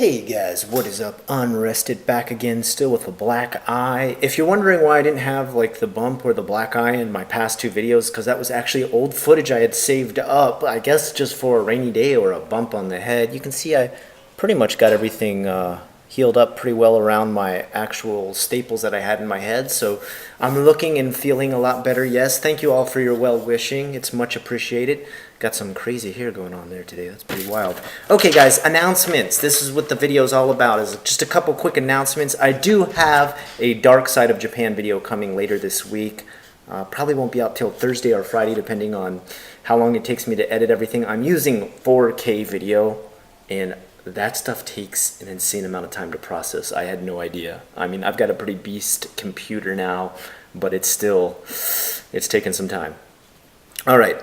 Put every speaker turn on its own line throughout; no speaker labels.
Hey guys, what is up? Unrested back again, still with a black eye. If you're wondering why I didn't have like the bump or the black eye in my past two videos, because that was actually old footage I had saved up, I guess just for a rainy day or a bump on the head. You can see I pretty much got everything healed up pretty well around my actual staples that I had in my head, so I'm looking and feeling a lot better. Yes, thank you all for your well wishing, it's much appreciated. Got some crazy hair going on there today. That's pretty wild. Okay, guys, announcements. This is what the video is all about. Is just a couple quick announcements. I do have a Dark Side of Japan video coming later this week. Probably won't be out till Thursday or Friday, depending on how long it takes me to edit everything. I'm using 4K video, and that stuff takes an insane amount of time to process. I had no idea. I mean, I've got a pretty beast computer now, but it's taken some time. All right,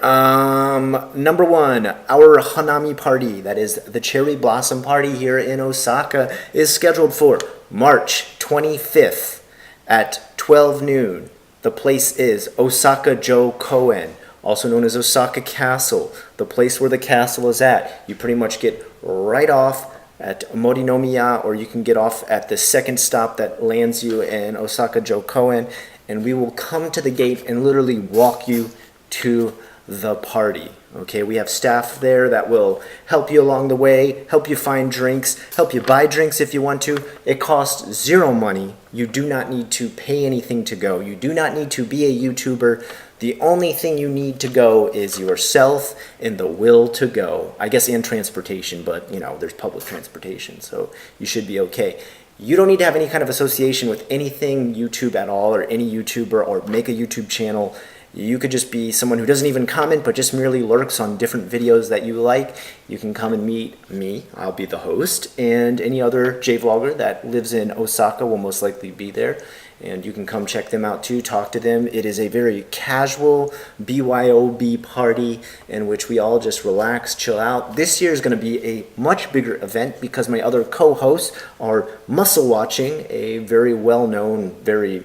number one, our Hanami party, that is the cherry blossom party here in Osaka, is scheduled for March 25th at 12 noon. The place is Osaka-jo Koen, also known as Osaka Castle, the place where the castle is at. You pretty much get right off at Morinomiya, or you can get off at the second stop that lands you in Osaka-jo Koen, and we will come to the gate and literally walk you to the party. Okay, we have staff there that will help you along the way, help you find drinks, help you buy drinks if you want to. It costs zero money. You do not need to pay anything to go. You do not need to be a YouTuber. The only thing you need to go is yourself and the will to go. I guess and transportation, but you know, there's public transportation, so you should be okay. You don't need to have any kind of association with anything YouTube at all, or any YouTuber, or make a YouTube channel. You could just be someone who doesn't even comment, but just merely lurks on different videos that you like. You can come and meet me. I'll be the host, and any other J-vlogger that lives in Osaka will most likely be there. And you can come check them out too, talk to them. It is a very casual BYOB party in which we all just relax, chill out. This year is going to be a much bigger event because my other co-hosts are Muscle Watching, a very well-known, very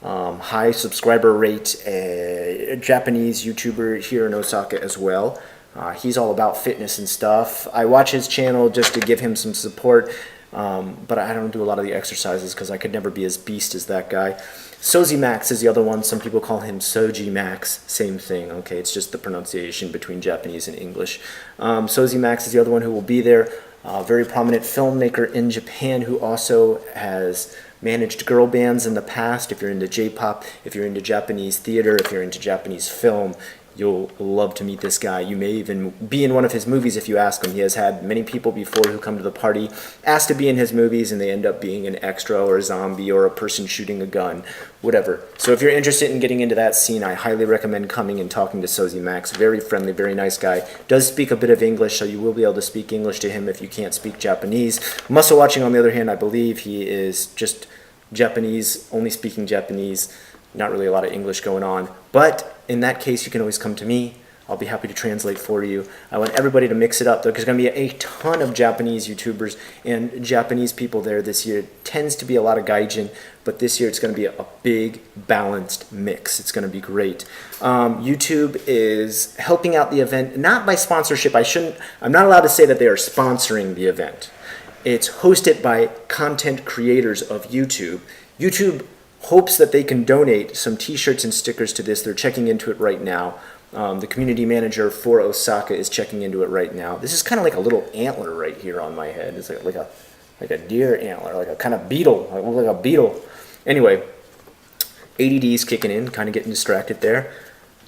high subscriber rate Japanese YouTuber here in Osaka as well. He's all about fitness and stuff. I watch his channel just to give him some support, but I don't do a lot of the exercises because I could never be as beast as that guy. Soji Max is the other one. Some people call him Soji Max. Same thing. Okay, it's just the pronunciation between Japanese and English. Soji Max is the other one who will be there. Very prominent filmmaker in Japan who also has managed girl bands in the past. If you're into J-pop, if you're into Japanese theater, if you're into Japanese film, you'll love to meet this guy. You may even be in one of his movies if you ask him. He has had many people before who come to the party, ask to be in his movies, and they end up being an extra or a zombie or a person shooting a gun, whatever. So if you're interested in getting into that scene, I highly recommend coming and talking to Soji Max. Very friendly, very nice guy. Does speak a bit of English, so you will be able to speak English to him if you can't speak Japanese. Muscle Watching, on the other hand, I believe he is just Japanese, only speaking Japanese, not really a lot of English going on. But in that case, you can always come to me. I'll be happy to translate for you. I want everybody to mix it up. There's going to be a ton of Japanese YouTubers and Japanese people there this year. It tends to be a lot of gaijin, but this year it's going to be a big, balanced mix. It's going to be great. YouTube is helping out the event, not by sponsorship. I'm not allowed to say that they are sponsoring the event. It's hosted by content creators of YouTube. YouTube hopes that they can donate some t-shirts and stickers to this. They're checking into it right now. The community manager for Osaka is checking into it right now. This is kind of like a little antler right here on my head. It's like a deer antler, like a kind of beetle, like a beetle. Anyway, ADD is kicking in, kind of getting distracted there.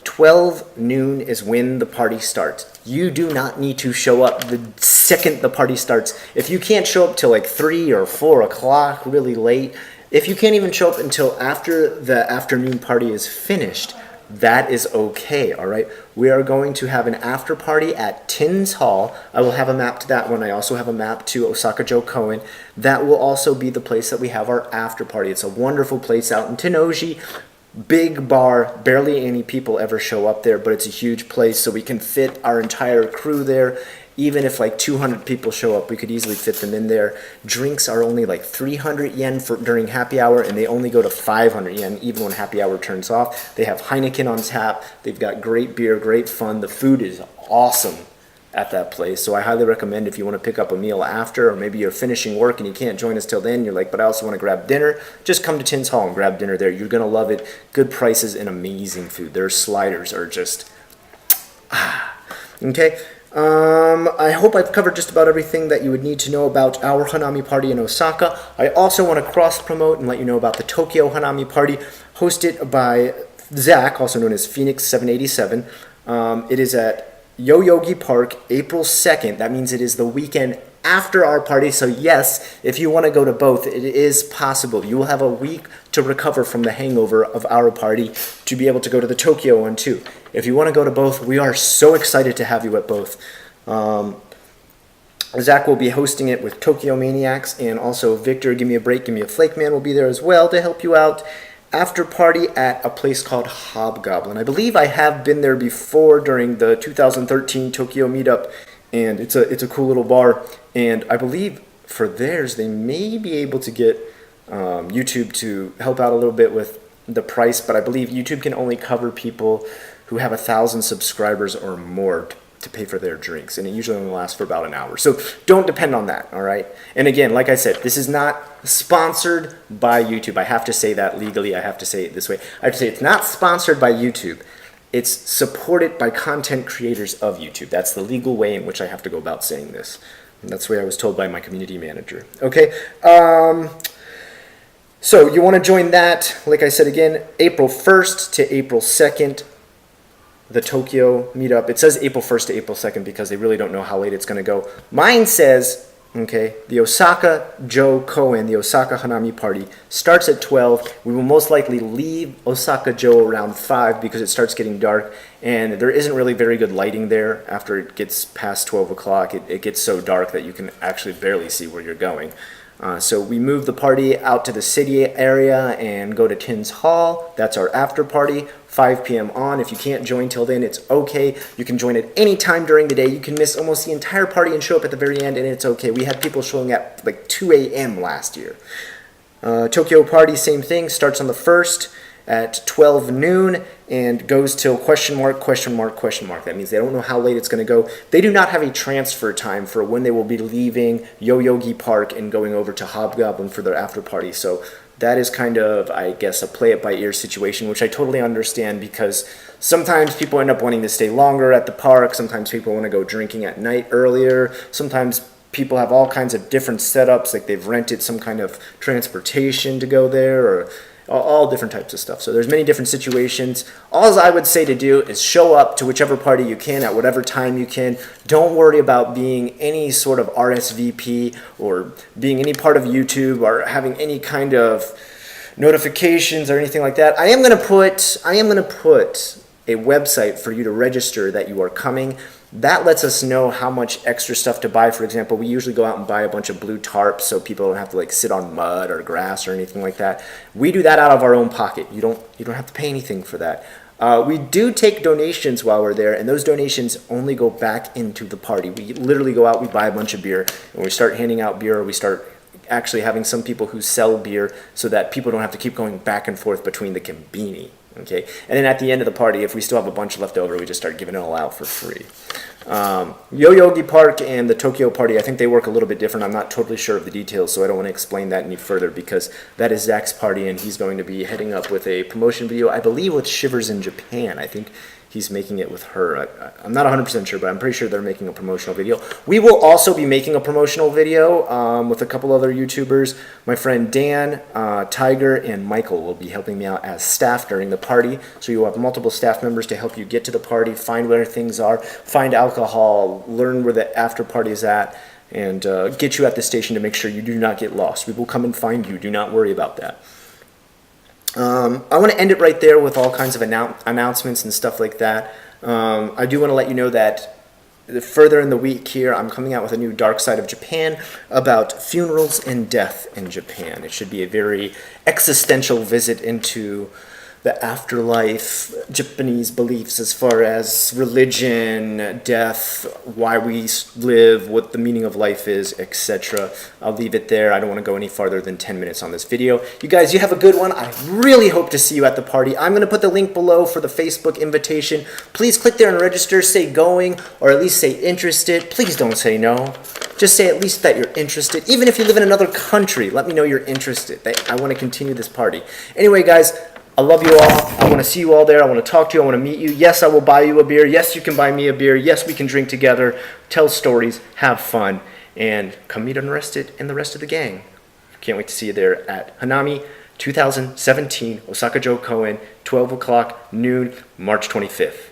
12 noon is when the party starts. You do not need to show up the second the party starts. If you can't show up till like 3 or 4 o'clock, really late, if you can't even show up until after the afternoon party is finished, that is okay, all right? We are going to have an after party at Tin's Hall. I will have a map to that one. I also have a map to Osaka-jo Koen. That will also be the place that we have our after party. It's a wonderful place out in Tennoji. Big bar, barely any people ever show up there, but it's a huge place, so we can fit our entire crew there. Even if like 200 people show up, we could easily fit them in there. Drinks are only like 300 yen during happy hour, and they only go to 500 yen even when happy hour turns off. They have Heineken on tap. They've got great beer, great fun. The food is awesome. at that place. So I highly recommend if you want to pick up a meal after, or maybe you're finishing work and you can't join us till then, you're like, but I also want to grab dinner, just come to Tins Hall and grab dinner there. You're going to love it. Good prices and amazing food. Their sliders are just, okay. I hope I've covered just about everything that you would need to know about our Hanami party in Osaka. I also want to cross-promote and let you know about the Tokyo Hanami party, hosted by Zach, also known as Phoenix 787. It is at Yoyogi Park, April 2nd. That means it is the weekend after our party. So yes, if you want to go to both, it is possible. You will have a week to recover from the hangover of our party to be able to go to the Tokyo one too. If you want to go to both, we are so excited to have you at both. Zach will be hosting it with Tokyo Maniacs, and also Victor, Give Me a Break, Give Me a Flake Man will be there as well to help you out. After party at a place called Hobgoblin. I believe I have been there before during the 2013 Tokyo meetup, and it's a cool little bar. And I believe for theirs they may be able to get YouTube to help out a little bit with the price, but I believe YouTube can only cover people who have 1,000 subscribers or more to pay for their drinks, and it usually only lasts for about an hour. So don't depend on that, all right? And again, like I said, this is not sponsored by YouTube. I have to say that legally. I have to say it this way. I have to say it's not sponsored by YouTube. It's supported by content creators of YouTube. That's the legal way in which I have to go about saying this. And that's the way I was told by my community manager. Okay? So you want to join that, like I said again, April 1st to April 2nd. The Tokyo meetup. It says April 1st to April 2nd because they really don't know how late it's going to go. Mine says, okay, the Osaka Joe Cohen, the Osaka Hanami party, starts at 12. We will most likely leave Osaka Joe around 5 because it starts getting dark, and there isn't really very good lighting there after it gets past 12 o'clock. It gets so dark that you can actually barely see where you're going. So we move the party out to the city area and go to Tins Hall. That's our after party, 5 p.m. on. If you can't join till then, it's okay. You can join at any time during the day. You can miss almost the entire party and show up at the very end, and it's okay. We had people showing up like 2 a.m. last year. Tokyo party, same thing, starts on the 1st at 12 noon and goes till question mark, question mark, question mark. That means they don't know how late it's going to go. They do not have a transfer time for when they will be leaving Yoyogi Park and going over to Hobgoblin for their after party. So that is kind of, I guess, a play it by ear situation, which I totally understand because sometimes people end up wanting to stay longer at the park. Sometimes people want to go drinking at night earlier. Sometimes people have all kinds of different setups, like they've rented some kind of transportation to go there, or all different types of stuff. So there's many different situations. All I would say to do is show up to whichever party you can at whatever time you can. Don't worry about being any sort of RSVP or being any part of YouTube or having any kind of notifications or anything like that. I am going to put a website for you to register that you are coming. That lets us know how much extra stuff to buy. For example, we usually go out and buy a bunch of blue tarps so people don't have to like sit on mud or grass or anything like that. We do that out of our own pocket. You don't have to pay anything for that. We do take donations while we're there, and those donations only go back into the party. We literally go out, we buy a bunch of beer, and we start handing out beer, or we start actually having some people who sell beer so that people don't have to keep going back and forth between the Konbini. Okay, and then at the end of the party, if we still have a bunch left over, we just start giving it all out for free. Yoyogi Park and the Tokyo party, I think they work a little bit different. I'm not totally sure of the details, so I don't want to explain that any further because that is Zach's party, and he's going to be heading up with a promotion video, I believe with Shivers in Japan. I think he's making it with her. I'm not 100% sure, but I'm pretty sure they're making a promotional video. We will also be making a promotional video with a couple other YouTubers. My friend Dan, Tiger, and Michael will be helping me out as staff during the party. So you'll have multiple staff members to help you get to the party, find where things are, find alcohol, learn where the after party is at, and get you at the station to make sure you do not get lost. We will come and find you. Do not worry about that. I want to end it right there with all kinds of announcements and stuff like that. I do want to let you know that further in the week here, I'm coming out with a new Dark Side of Japan about funerals and death in Japan. It should be a very existential visit into the afterlife, Japanese beliefs as far as religion, death, why we live, what the meaning of life is, etc. I'll leave it there. I don't want to go any farther than 10 minutes on this video. You guys, you have a good one. I really hope to see you at the party. I'm going to put the link below for the Facebook invitation. Please click there and register. Say going, or at least say interested. Please don't say no. Just say at least that you're interested. Even if you live in another country, let me know you're interested. I want to continue this party. Anyway, guys, I love you all. I want to see you all there. I want to talk to you. I want to meet you. Yes, I will buy you a beer. Yes, you can buy me a beer. Yes, we can drink together, tell stories, have fun, and come meet Unrested and the rest of the gang. Can't wait to see you there at Hanami 2017, Osaka Joe Cohen, 12 o'clock, noon, March 25th.